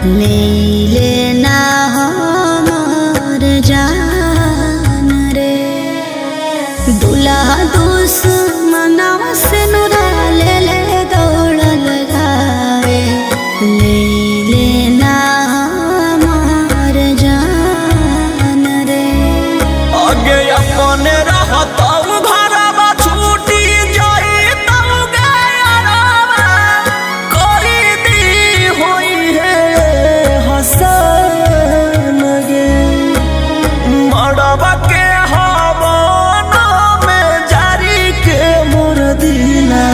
ले लेना हमर जान रे। दुल्हा दुश्मनवा से नुरा ले ले दौड़ल गावे, ले लेना हमर जान रे। आगे अपने रहता घरवा छूटी जाई तब गया कोई दी हुई है हसन गे। मड़वा के हवाना में जारी के मोर दिला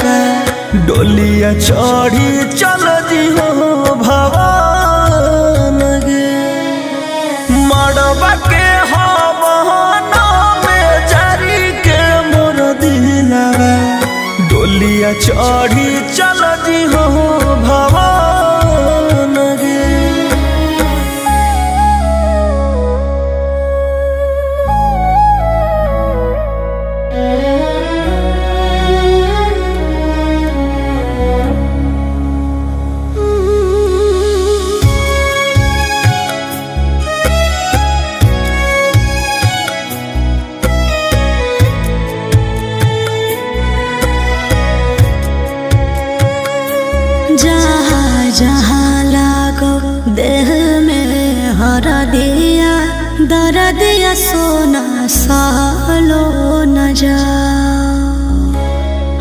डोलिया चढ़ी चल जी हो भवन गे। मड़वा के हवाना में जारी के मोर दिला डोलिया चढ़ी चल जी हो भवन गे। जहाँ जहाँ लागो देह में हरदिया दर्दिया सोना सालो न जाओ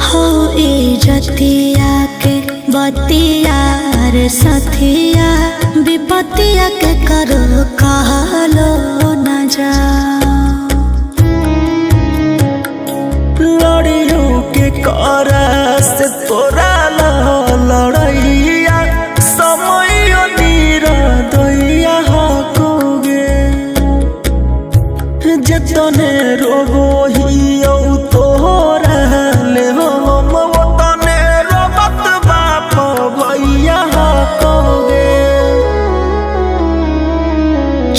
हो इज्जतिया के बतिया रे सथिया विपतिया के करो कहलो न जाओ। लड़ियों के करस तोरा लड़ैया समय नीरा दैया हकोगे। जतने रोगो हियो तोरा ले हम ओतने रोबत बाप भैया हकोगे।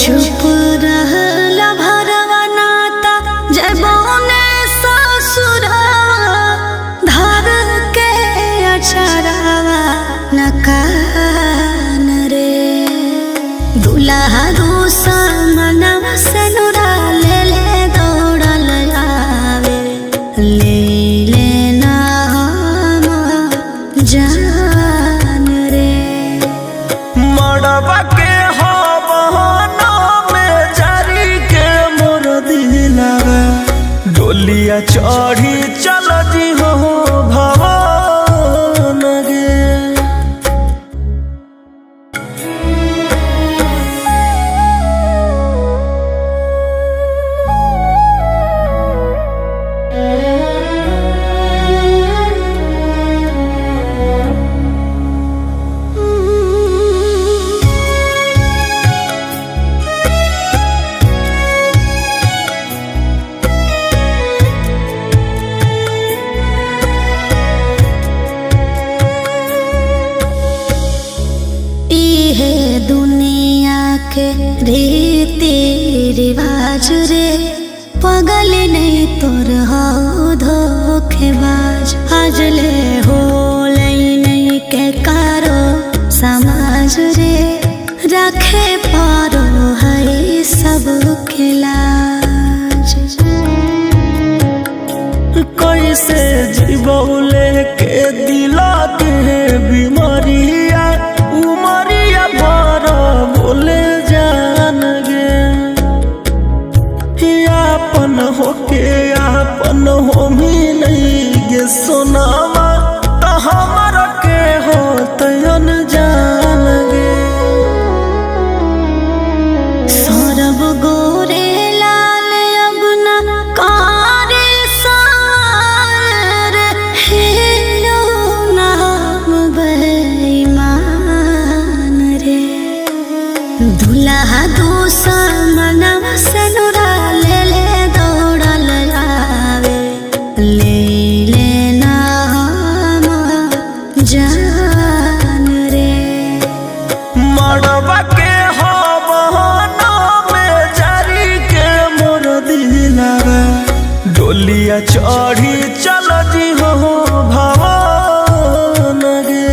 चुप रहला भरवा नाता जबोने ससुरवा धर के अचरवा नकान रे। दुल्हा दुश्मनवा से नुरा ले ले दौड़ल आवे, ले लेना हमर जान रे। मड़वा के हवाना में जारी के मोर दिला डोलिया चढ़ी चल जी हो भवन गे। इहे दुनिया के रीति रिवाज रे, पगल नहीं तोर हो धोखेबाज। आज ले हो नहीं के कारो समाज रे, रखे पारो है सब के लाज। कैसे जीवले के दिला के बीमारिया उमरिया भर बोले जान गे। आपन होके आपन होमी नहीं गे सोनावा तो हमर के हो तयन जान गे। सौरभ गोरे लाल अब न कारे सार हेलो नाम बेईमान रे। दुल्हा दुश्मनवा से नुरा ले ले दौड़ल आवे, ले लेना हमर जान रे। मड़वा के हवाना में जारी के मोर दिला डोलिया चढ़ी चल जी हो भवन गे।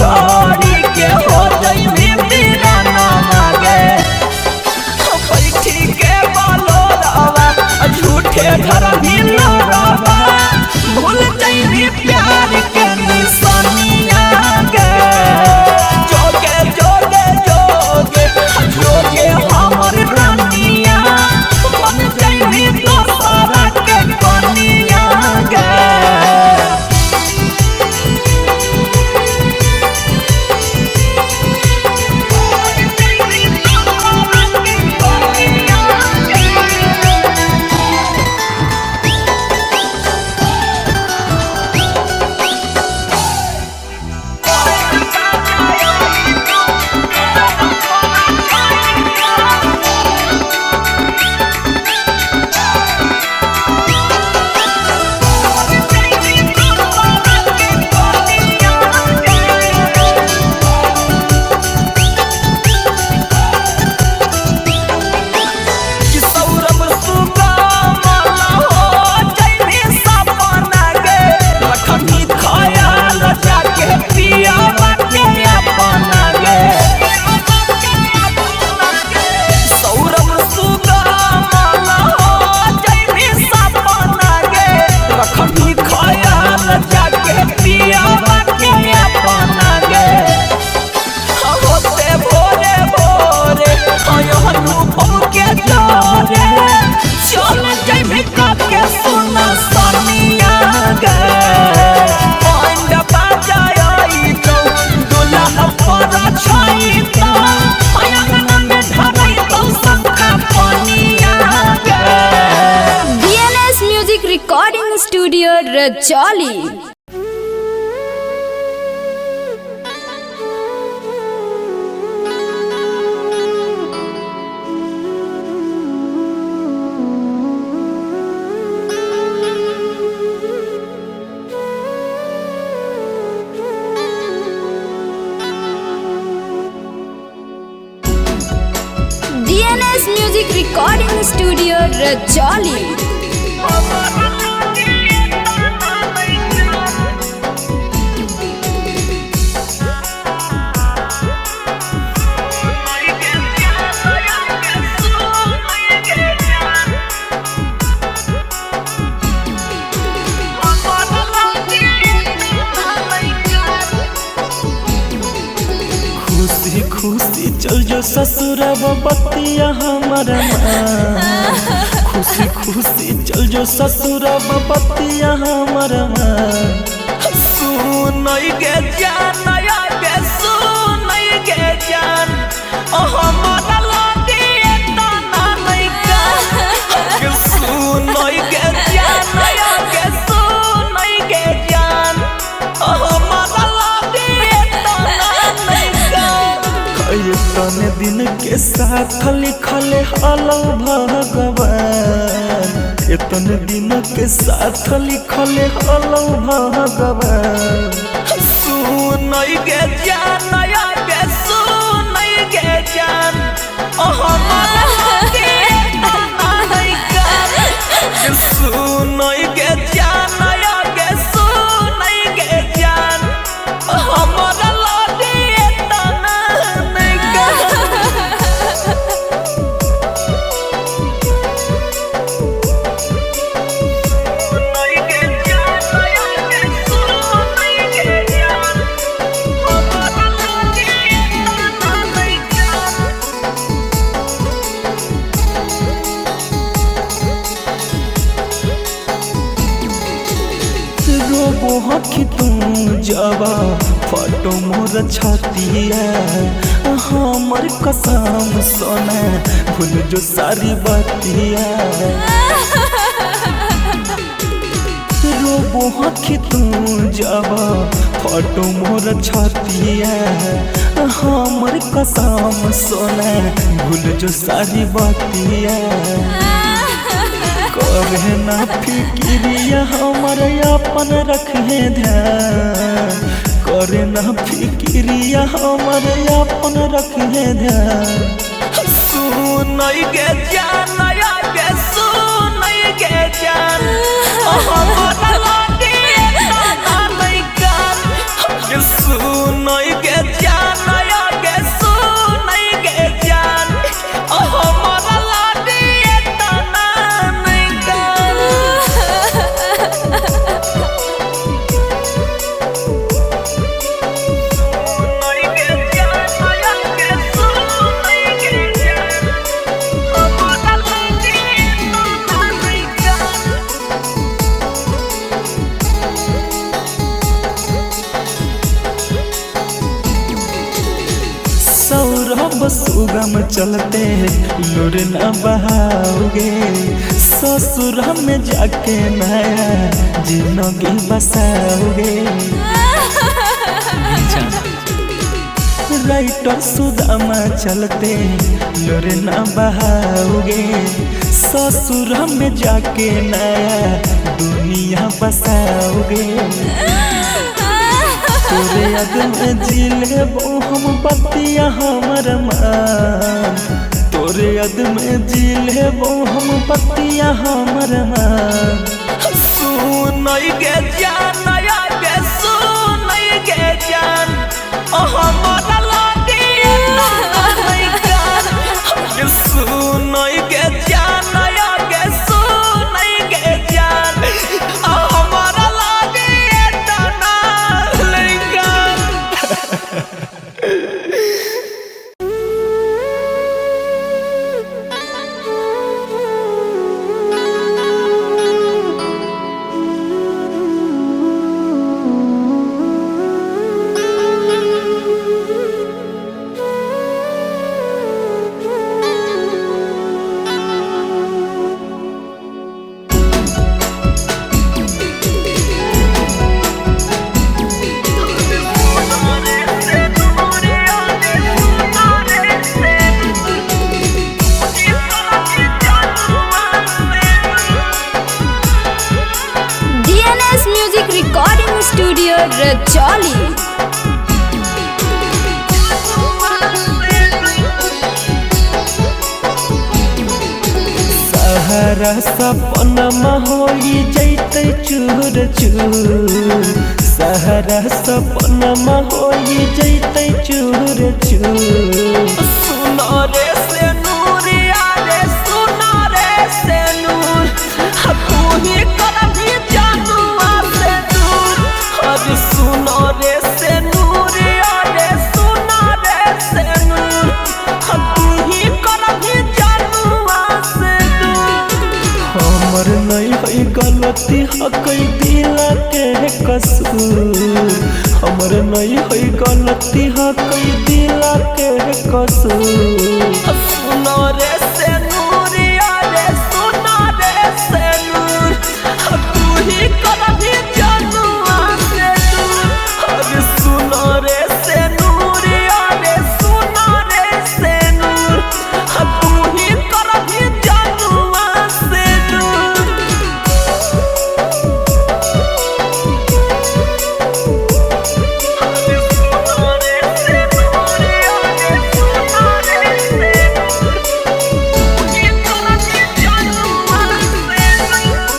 छोड़ी के हो जइबी दीवाना मागे बैठी के बोलो रवा झूठे घर भी लड़वा भूल जइबी प्यार के निशानिया गे जोगे जोगे जोगे जोगे हमर रानिया बन जइबी दोसरा के कनिया गे। Recording studio Rajauli. DNS music recording studio Rajauli. खुशी खुशी चल जो ससुरवा बतिया हमारा खुशी खुशी चल जो ससुरवा बतिया हमारा सुन गे जान गे सुन गे जान हमारा लागे तना नहीं का सुन गे जान गे सुन गे जान हमारा तने दिन के साथ लिखल हलो भगवान इतने दिन के साथ लिखल हलो भगवान सुन गे जान गे सुन गे जान हमारा लागे तना नहीं का सुन गे जान गे सुन गे जान हमारा हकी तू जवा फटो मोर छतिया हमर कसम सोना भूल जो सारी बतिया रोबो हकी तू जवा फटो मोर छतिया हमर कसम सोना भूल जो सारी बतिया करे ना फिक्रिया हमारे अपन रखे ध्यान करे ना फिक्रिया हमारे अपन रखे ध्यान सुन गे जान गे सुन गे जान हमारा लागे तना नहीं का सुन हो सुगम चलते लुर न बहाओगे, ससुर में जाके नया जिंदगी बसाओगे। राइटर सुदामा चलते लुर न बहाओगे, ससुर में जाके नया दुनिया बसाओगे। तोरे याद में जी लेबो हम बतिया हमर मान, तोरे याद में जी लेबो हम बतिया हमर मान। सुनई गे जान नया गे सुनई गे जान हमारा लागे नहीं जान गे सुनई गे जान नया गे सुनई गे जान हमारा लागे तना लेगा। DNS Music Recording Studio Rajoli। सहारा सपनमा होई जैते चूर चूर, सहारा सपनमा होई जैते चूर चूर। सुनो रे से नूरिया रे सुनो रे से नूर तू ही कभी जानुआ से दूर। अरे सुनो रे से नूरिया रे सुनो रे से नूर तू ही कभी जानुआ से दूर। हमर नहीं है गलती हकई दिला के कसूर, हमर नहीं है गलती हकई दिला के कसूर। सुनो रे से नूरिया रे सुनो रे से नूर तू ही कभी जानुआ से दूर। अरे सुनो रे से नूरिया रे सुनो रे से नूर तू ही कभी जानुआ से दूर। अरे सुनो रे से नूरिया रे सुनो रे से नूर तू ही कभी जानुआ से दूर।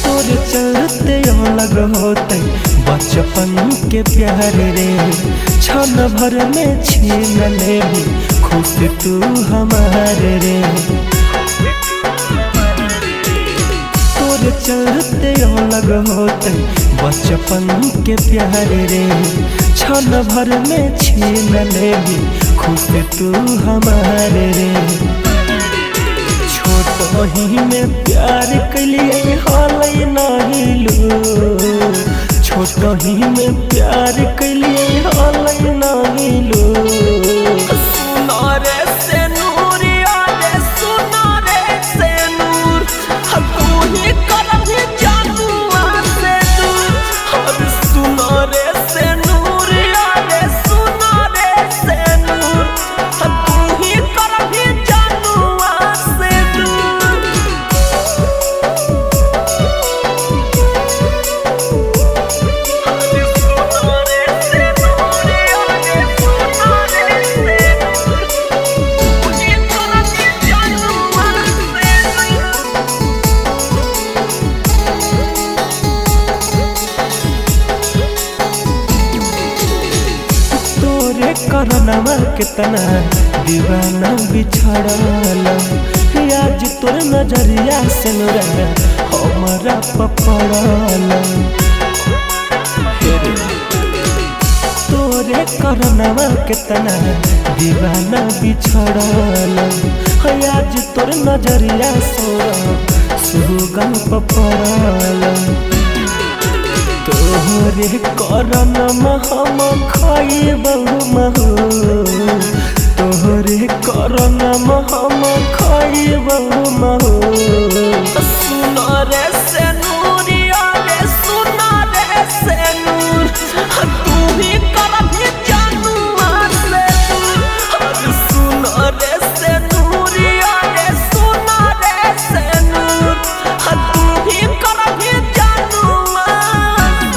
तोरे चलते अलग होते बचपन के प्यार रे, क्षण भर में छीन लेबी खुश तू हमार रे। तोरे चलते अलग होते बचपन के प्यार रे, क्षण भर में छीन लेबी खुश तू हमार रे। छोट ही में प्यार कलिए हालै नहीं लो, छोट ही में प्यार कलिए हालै नहीं लो। सुनो रे से नूरिया रे सुनो रे से नूर तू ही कभी जानुआ से दूर। और सुनो रे से नूरिया रे सुनो रे से नूर तू ही कभी जानुआ से दूर। अरे सुनो रे से नूरिया रे सुनो रे से नूर तू ही कभी जानुआ से दूर। तोरे करनवा कितना दीवाना बिछड़ल, आज तोर नजरिया से नूरा हमारा पपड़ल। तोरे करनवा कितना दीवाना बिछड़ल, आज तोर नजरिया सोरा सुगम पपड़ल। तोहरे करन हम खइबौ महू तोहरे करन हम खइबौ महू सुनो रे से नूरिया रे सुनो रे से नूर तू ही करभी जनुआ से दूर सुनो रे से नूरिया रे सुनो रे से नूर तू ही करभी जनुआ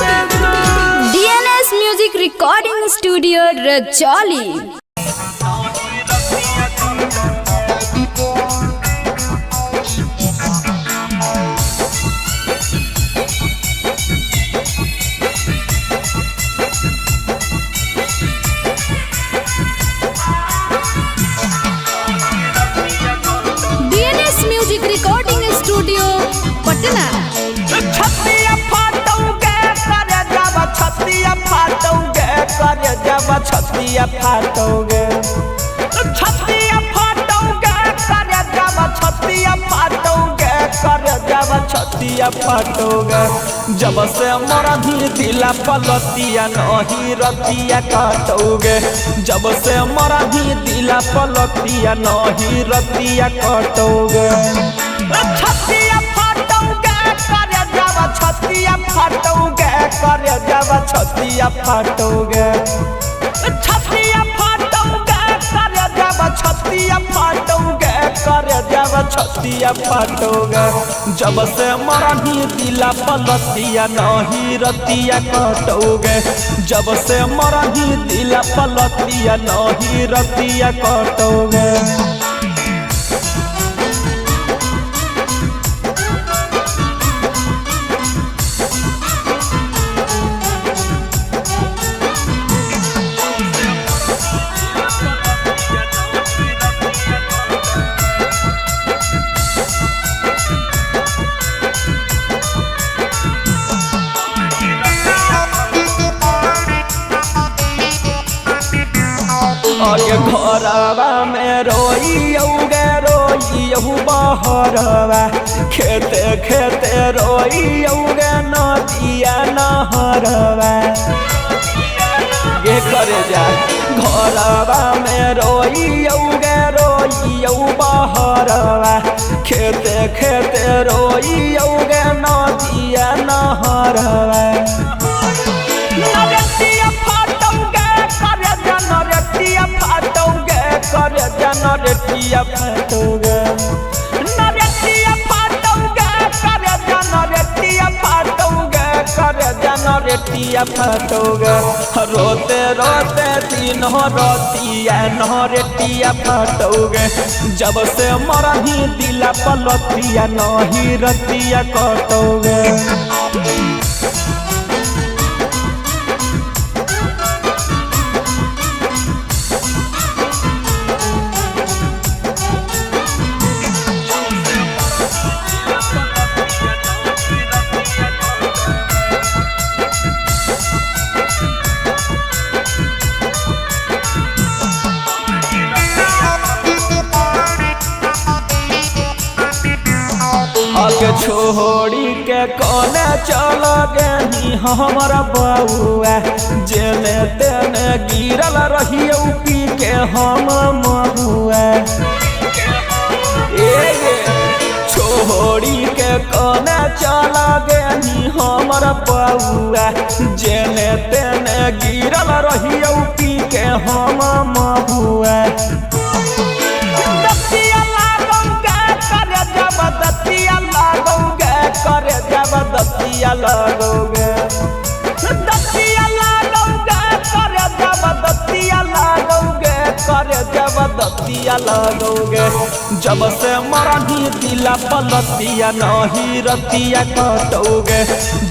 से दूर। DNS Music Recording Studio Rajoli. DNS Music Recording Studio Patna. छतिया फाटोगे करे जावा छतिया फाटोगे करे जावा छतिया फाटोगे छतिया फाटोगे करे जावा छतिया फाटोगे करे जावा छतिया फाटोगे जब से मोरा भी दिला पलतिया नहीं रतिया काटोगे जब से मोरा भी दिला पलतिया नहीं रतिया काटोगे छतिया फाटोगे करे जावा छतिया फाटोगे करे जावा छतिया फाटोगे छतिया फाटोगे करे जावा छतिया फाटोगे करे जावा छतिया फाटोगे जब से मोरा भी दिला पलतिया नहीं रतिया काटोगे जब से मोरा भी दिला पलतिया नहीं रतिया काटोगे आगे घरवा में रोइयौगे रोइयहु बहरवा खेते खेते रोइयौगे नदिया नहरवा ये करे जा घरवा में रोइयौगे रोइयहु बहरवा खेते खेते रोइयौगे नदिया नहरवा नदिया फाटोगे करे जनरेटिया फाटोगे करे जनरेटिया फाटोगे नरेटिया फाटोगे करे जनरेटिया फाटोगे करे जनरेटिया फाटोगे रोते रोते दिन रतिया नरेटिया फाटोगे जब से मरा ही दिला पलतिया नहीं रतिया कटोगे आगे छोड़ी के कोने चलो गई हमारा बउआ जेने तेने गिरल रही पी के हम महुआ छोड़ी के कोने चलो गई हमारा बउआ जेने तेने गिरल रही पी के हम महुआ दतिया लागोगे करे जबरदस्तिया लागोगे दतिया लागोगे करे जबरदस्तिया लागोगे करे जबरदस्तिया लागोगे जब से मरा ही दिला पलतिया नहीं रतिया कटोगे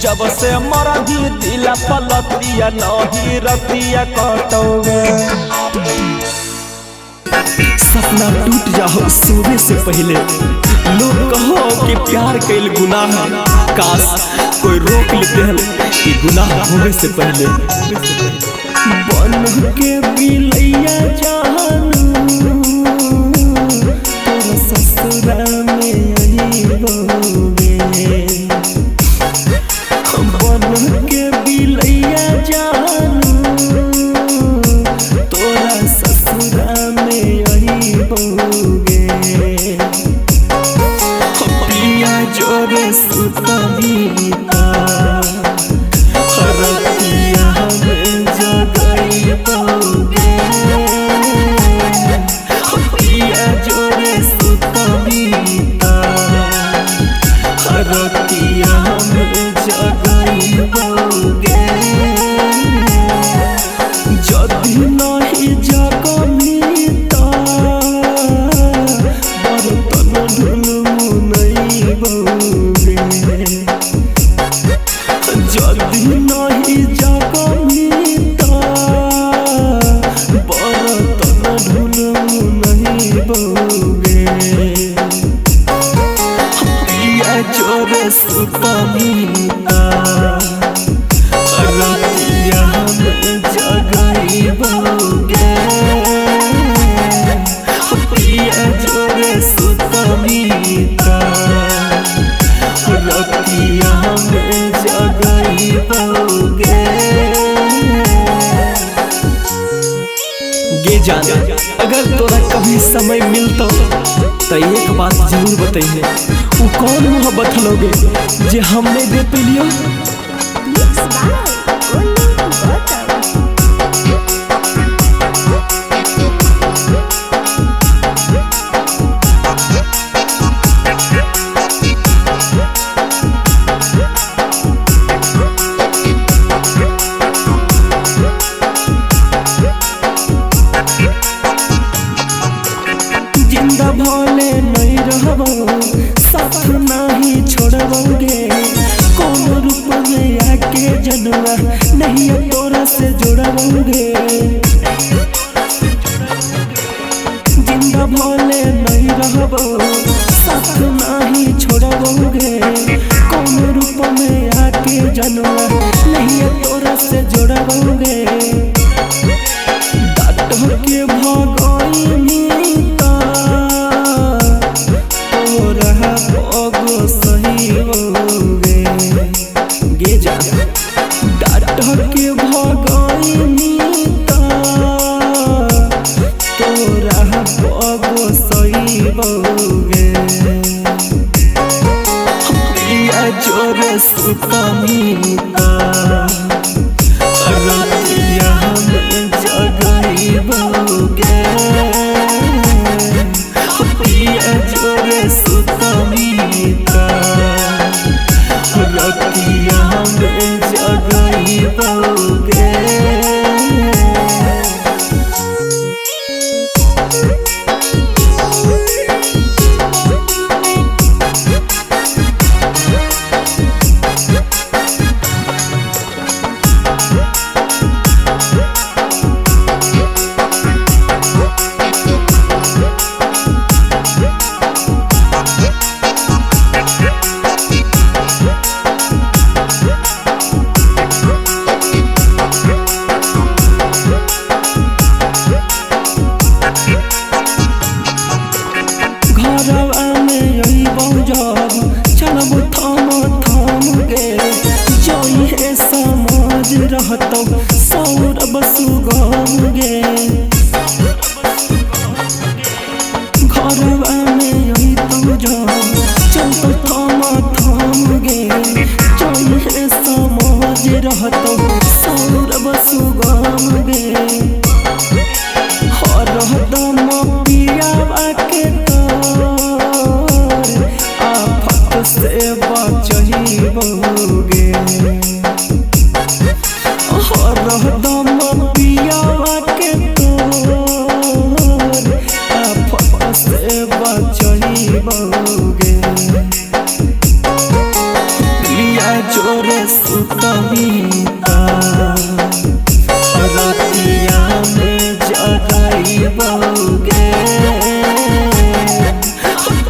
जब से मरा ही दिला पलतिया नहीं रतिया कटोगे सपना टूट जाओ सोने से पहले लोग कहो कि प्यार कैल गुनाह है काश कोई रोक लेते कि गुनाह होने से पहले बन के बिलैया जानू तोरा ससुरा में अइबोगे बन के बिल जोरे सुतमीता रतिया में जगई बौगे पिया जोरे सुतमीता रतिया में जगई बौगे जदि नहीं जगमीता बर्तन ढुलमु नहीं बौगे जदि नहीं जगमीता बर्तन ढुलमु नहीं बौगे पिया जोरे सुतमीता रतिया में जगई बौगे पिया जोरे सुतमीता रतिया में जगई बौगे। गे जान अगर तोरा कभी समय मिलता तो एक बात जरूर बताइए, वो कौन मोहब्बत लोगे जे हम नहीं दे पेलियो। जिंदा भले नहीं रहबो साथ नहीं छोड़बोगे कौन रूप में आके जनवा नहीं तोरा से जोड़बोगे। जिंदा भले नहीं रहबो साथ नहीं छोड़बोगे कौन रूप में आके जनवा नहीं तोरा से जोड़बोगे। डाक्टर के भगई मीता तोरा पगो सही होगे। गे जा डाक्टर के भगई मीता तोरा पगो सही होगे। पिया जोरे सुतमीता रतिया में जगई बौगे पिया जोरे सुतमीता रतिया में जगई बौगे। घरवा में यही बौजब चलब थम थम गे जई है समाज रहतो सौरभ सुगम गे। घरवा में यही बौजब चलब थम थम गे जई है समाज रहतो सौरभ सुगम गे। हरदम पियावा के आफत से बचही बौगे। हरदम पियावा के आफत से बचही बौगे। पिया जोरे सुतमीता रतिया में जगई बौगे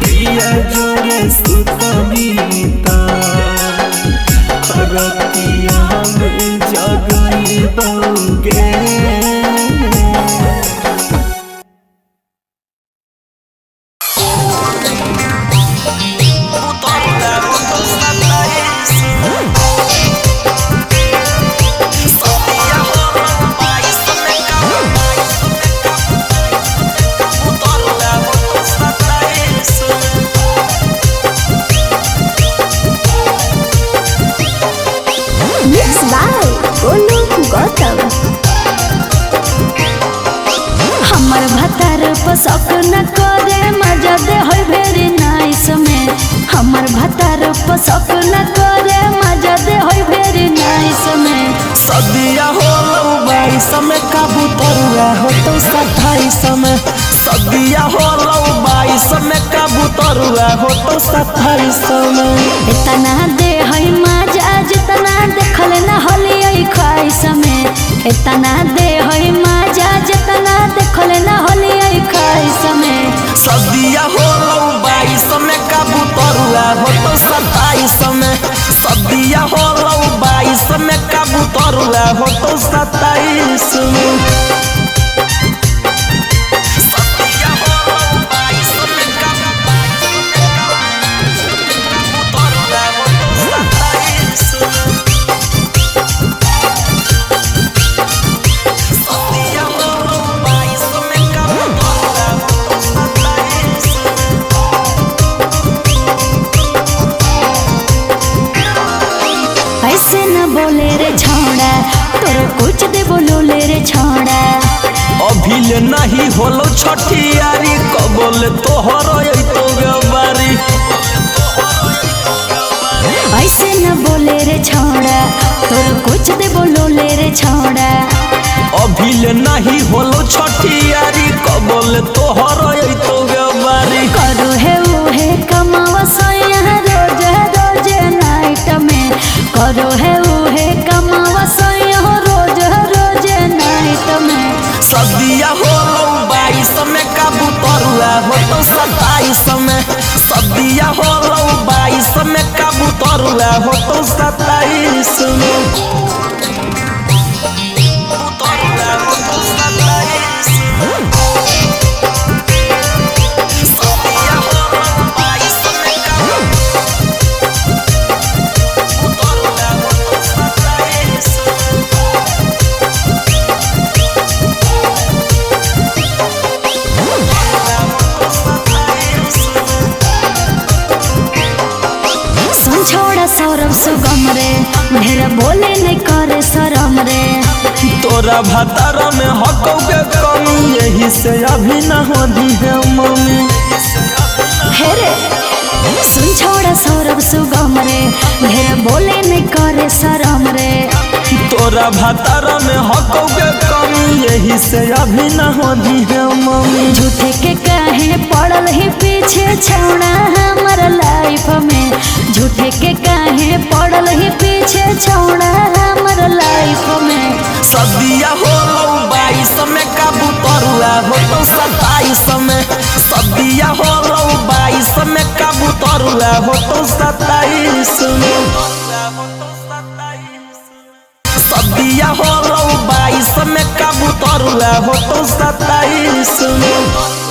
पिया जोरे सुतमीता रतिया में जगई बौगे। Bye. शौक न करे मजा दे होय भेरी नाइस में हमर भतार पर शौक न करे मजा दे होय भेरी नाइस में सदिया होलो 22 में कबूतरुआ हो तो 27 में सदिया होलो 22 में कबूतरुआ हो तो 27 में इतना दे होय मजा जितना देखल न होली ख्वाहिश में इतना दे होय मजा जितना देखल न होली ख्वाहिश में सदिया होलो 22 में कबूतरुआ हो तो 27 में सदिया होलो 22 में कबूतरुआ हो तो 27 में ऐसे न बोले रे छौड़ा तोर कुछ दे बोलो ले रे छौड़ा अभी ले नहीं होलो छठियारी कबोल तोहर तो गबारी ऐसे न बोले रे छौड़ा तोर कुछ दे बोलो ले रे छौड़ा अभी ले नहीं होलो छठियारी कबोल तोहर तो गबारी करो है उहे कमावा सैया रोज रोज नाइट में करो है उहे कमावा सैया रोज रोज नाइट में सदिया होलो 22 में कबूतरुआ हो तो 27 में सदिया होलो 22 में कबूतरुआ हो तो 27 में छोड़ा सौरभ सुगम रे ढेर बोले नहीं करे शरम रे तोरा भतार में हको के कमी यही से अभी न हो दी है मम्मी हे रे सुन छोड़ा सौरभ सुगम रे ढेर बोले नहीं करे शरम रे तोरा भतार में हको के कमी यही से अभी न हो दी है मम्मी झूठे के कहे पड़ल ही पीछे छौड़ा हमार लाइफ में झूठे के कहे पड़ल ही पीछे छौड़ा हमार लाइफ में सदिया होलो 22 में कबूतरुआ हो तो 27 में सदिया होलो 22 में कबूतरुआ हो तो 27 में सदिया होलो 22 में कबूतरुआ हो तो 27 में।